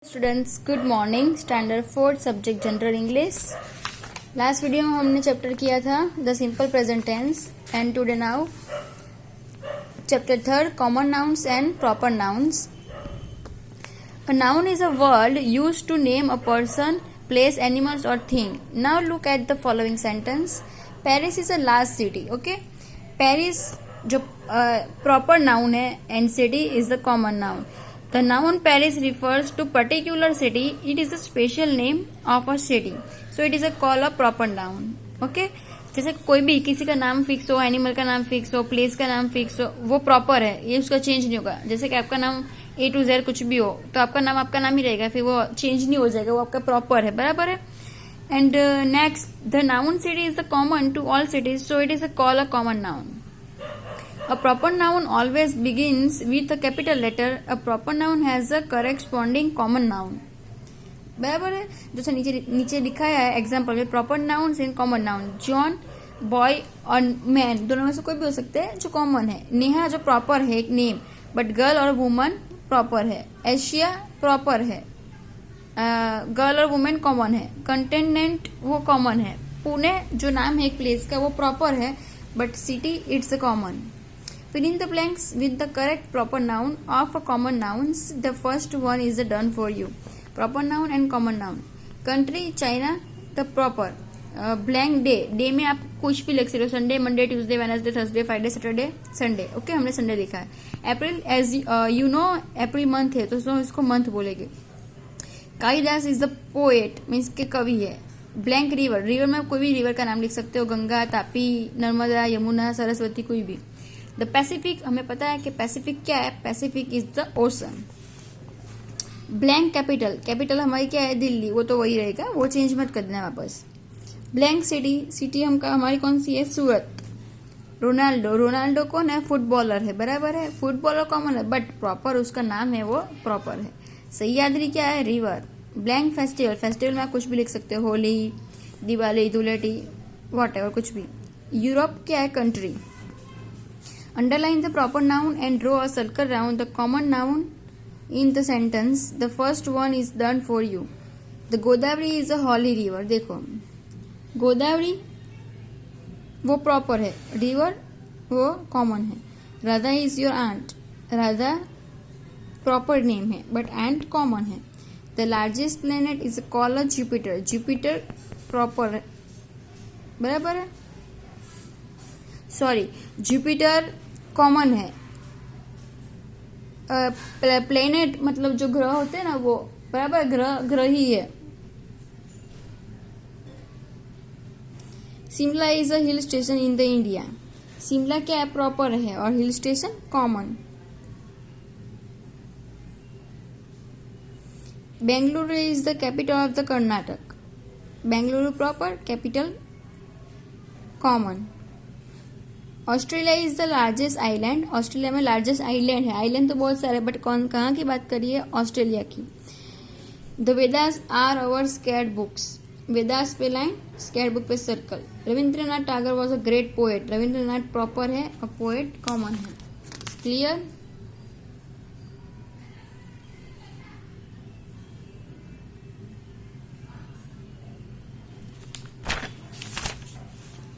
Students good morning. Standard 4 subject general English. Last video में हमने chapter किया था the simple present tense and today now chapter 3 common nouns and proper nouns. A noun is a word used to name a person, place, animals or thing. Now look at the following sentence. Paris is a large city. Okay, Paris जो proper noun है and city is the common noun. The noun Paris refers to particular city. It is a special name of a city. So it is a call a proper noun. Okay, जैसे कोई भी किसी का नाम fix हो, animal का नाम fix हो, प्लेस का नाम फिक्स हो, वो प्रॉपर है, ये उसका चेंज नहीं होगा। जैसे कि आपका नाम A to Z कुछ भी हो तो आपका नाम ही रहेगा, फिर वो चेंज नहीं हो जाएगा, वो आपका प्रॉपर है, बराबर है। And next, the noun city is the common to all cities, so it is a call a common noun. A proper noun always begins with a capital letter. A proper noun has a corresponding common noun. बराबर है, जैसे नीचे दिखाया है example में proper noun in common noun. John boy और man दोनों में से कोई भी हो सकते हैं जो कॉमन है। नेहा जो प्रॉपर है एक नेम, बट गर्ल और वुमन प्रॉपर है। एशिया प्रॉपर है, गर्ल और वुमेन कॉमन है। कंटेनेंट वो कॉमन है। पुणे जो नाम है एक प्लेस का वो प्रॉपर है, but city it's a common. Fill in the blanks with the correct proper noun of a common nouns. The first one is done for you. Proper noun and common noun. Country China, the proper. Blank day. Day में आप कुछ भी लिख सकते हो, Sunday, Monday, Tuesday, Wednesday, Thursday, Friday, Saturday, Sunday. Okay, हमने Sunday लिखा है। April as you know April month है तो इसको मंथ बोलेंगे। Kalidas is the poet, means के कवि है। ब्लैंक रिवर, रिवर में कोई भी रिवर का नाम लिख सकते हो, गंगा, तापी, नर्मदा, यमुना, सरस्वती, कोई भी। द पैसिफिक, हमें पता है कि पैसिफिक क्या है, Pacific is the ocean. Blank capital, capital हमारी क्या है, दिल्ली, वो तो वही रहेगा, वो चेंज मत कर देना वापस। ब्लैंक सिटी, सिटी हमारी कौन सी है, सूरत। रोनाल्डो, रोनाल्डो कौन है, फुटबॉलर है, बराबर है, फुटबॉलर कॉमन है, बट प्रॉपर उसका नाम है वो प्रॉपर है। सह्याद्री क्या है, रिवर। ब्लैंक फेस्टिवल, फेस्टिवल में आप कुछ भी लिख सकते हो, होली, दिवाली, धुलेटी, वॉट एवर, कुछ भी। यूरोप क्या है, country. Underline the proper noun and draw a circle around the common noun in the sentence. The first one is done for you. The Godavari is a holy river. देखो, गोदावरी वो proper है, river वो common है। Radha is your aunt, Radha proper name है, but aunt common है। The largest planet is called Jupiter, Jupiter proper है, बराबर है। सॉरी, जुपिटर कॉमन है। प्लेनेट मतलब जो ग्रह होते हैं ना वो, बराबर, ग्रह ही है। Shimla is a hill station in the India, Shimla क्या है, प्रॉपर है, और hill station common. Bengaluru is the capital of the Karnataka, Bengaluru proper, capital common. Australia is the largest island, Australia में लार्जेस्ट आइलैंड है, आइलैंड तो बहुत सारे, बट कहाँ की बात करिए, ऑस्ट्रेलिया की। The Vedas are our sacred books, Vedas पे लाइन, स्केर्ड बुक पे circle. Rabindranath Tagore was a great poet, Rabindranath proper है और पोएट कॉमन है। Clear.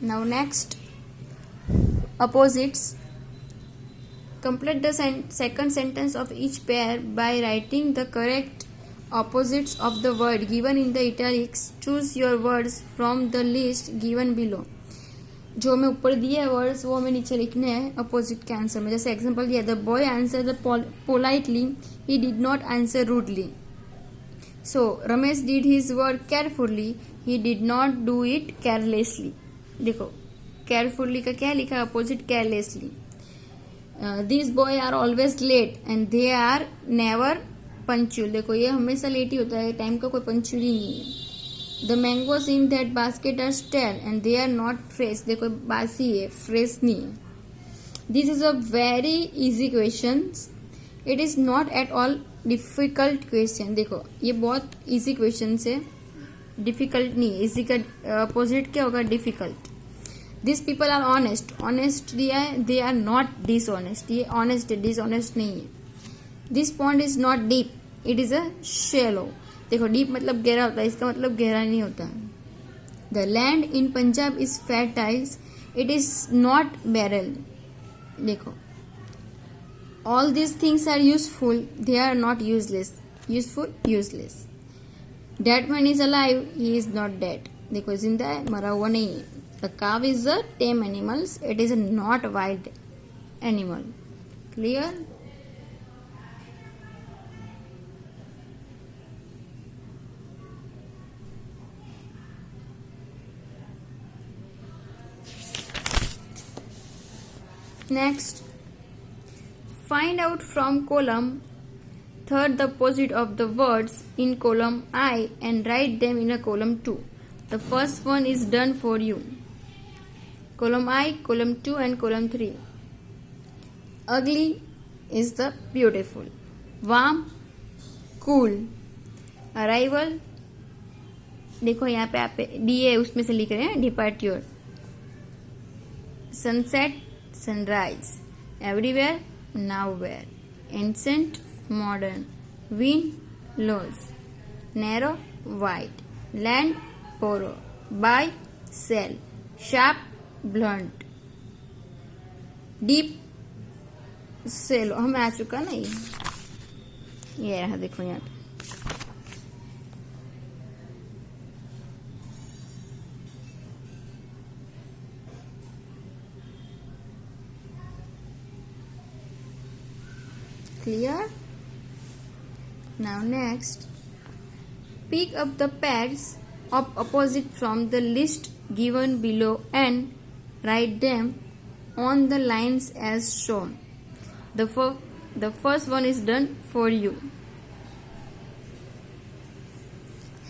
Now next, opposites. Complete the second sentence of each pair by writing the correct opposites of the word given in the italics. Choose your words from the list given below. जो हमें ऊपर दिए है words वो हमें नीचे लिखने हैं अपोजिट के आंसर में। जैसे एग्जांपल दिया, the boy answer the politely, he did not answer rudely. So Ramesh did his work carefully, he did not do it carelessly. देखो, केयरफुली का क्या लिखा है, opposite carelessly. This boy are always late and they are never punctual, देखो ये हमेशा late ही होता है, टाइम का कोई पंक्चुअल ही नहीं है। The mangoes in that basket are stale and they are not fresh, देखो बासी है, फ्रेश नहीं है। This is a very easy question, it is not at all difficult question. देखो ये बहुत इजी क्वेश्चन है, डिफिकल्ट नहीं है। इजी का अपोजिट क्या होगा, difficult. This people are honest, honest दिया है, दे आर नॉट डिसऑनेस्ट, ये ऑनेस्ट है, डिसऑनेस्ट नहीं है। This pond is not deep, it is a shallow. देखो डीप मतलब गहरा होता है, इसका मतलब गहरा नहीं होता। The land in Punjab is fertile, it is not barren. देखो all these things are useful, they are not useless. Useful useless. Dead man is alive, he is not dead. देखो जिंदा है, मरा हुआ नहीं है। द काव is a time animals, it is not wild animal. Clear? Next, find out from column third the opposite of the words in column I and write them in a column 2. The first one is done for you. Column I, column 2 and column 3. Ugly is the beautiful. Warm, cool. Arrival, देखो यहाँ पे आप D है उसमें से लिख रहे हैं, departure. Sunset, sunrise. Everywhere, nowhere. Ancient, modern. Wind, lows. Narrow, wide. Land, borrow. Buy, sell. Sharp, blunt. Deep, shallow. हमें आ चुका ना ये रहा, देखो यहाँ पे। Clear? Now next, pick up the pairs of opposite from the list given below and write them on the lines as shown. The first one is done for you.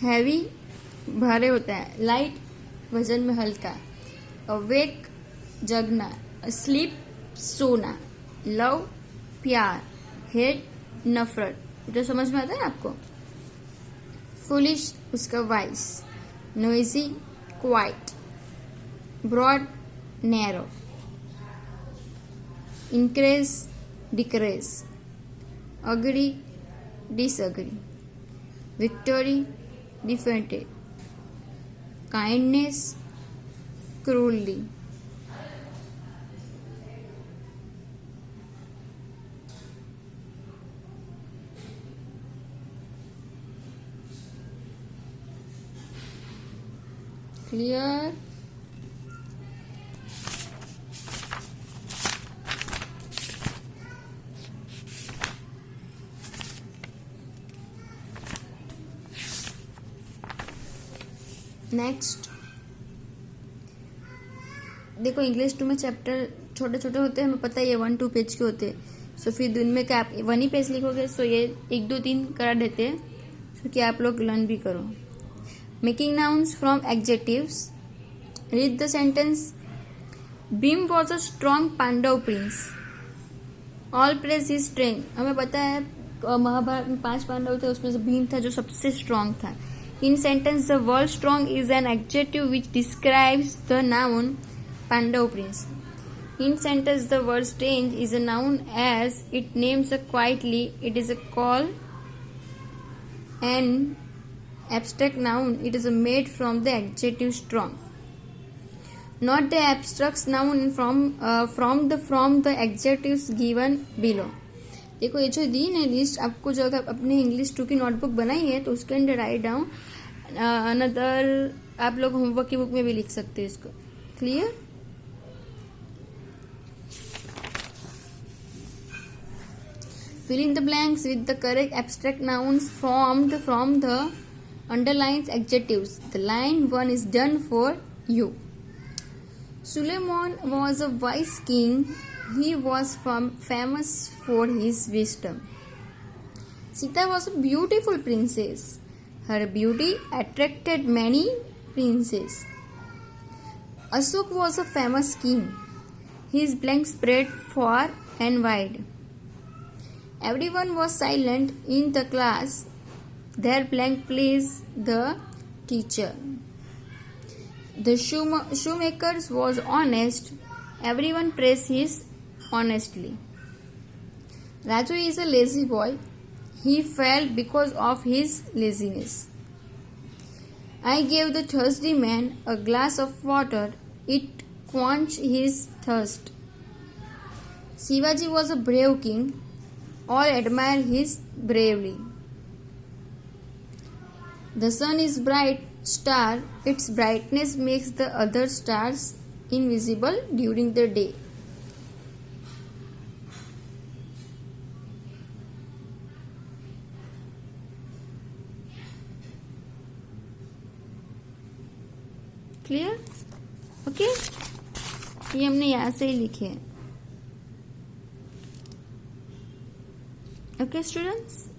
Heavy, भारे होता है। Light, वजन में हल्का। Awake, जगना। Asleep, सोना। Love, प्यार। Hate, नफरत। जो समझ में आता है आपको। फुलिश, उसका wise. Noisy, quiet. Broad, narrow. Increase, decrease. Agree, disagree. Victory, defeated. Kindness, cruelly. Clear? Next देखो इंग्लिश 2 में चैप्टर छोटे छोटे होते हैं, हमें पता है ये 1-2 पेज के होते हैं। सो फिर दिन में क्या आप 1 ही पेज लिखोगे, सो ये 1-2-3 करा देते हैं, सो कि आप लोग लर्न भी करो। Making nouns from adjectives. Read the sentence. Bhim was a strong Pandav prince. All praise his strength. हमें पता है महाभारत में 5 पांडव थे, उसमें से भीम था जो सबसे स्ट्रांग था। In sentence, the word strong is an adjective which describes the noun Pandav prince. In sentence, the word strange is a noun as it names quietly. It is a call and abstract noun. It is made from the adjective strong, not the abstract noun from the adjectives given below. देखो ये जो दी है list आपको, जो अगर अपने English 2 की notebook बनाई है तो उसके अंदर राइट डाउन अनदर, आप लोग होमवर्क की बुक में भी लिख सकते हैं इसको। Clear? Fill in the blanks with the correct abstract nouns formed from the underlines adjectives. The line 1 is done for you. Suleiman was a wise king. He was famous for his wisdom. Sita was a beautiful princess. Her beauty attracted many princes. Ashok was a famous king. His blank spread far and wide. Everyone was silent in the class. Their blank pleased the teacher. The shoemaker was honest. Everyone praised his honestly. Raju is a lazy boy. He fell because of his laziness. I gave the thirsty man a glass of water. It quenched his thirst. Shivaji was a brave king. All admire his bravery. The sun is bright star. Its brightness makes the other stars invisible during the day. Clear? Okay, ये हमने यहाँ से ही लिखे हैं. Okay, students.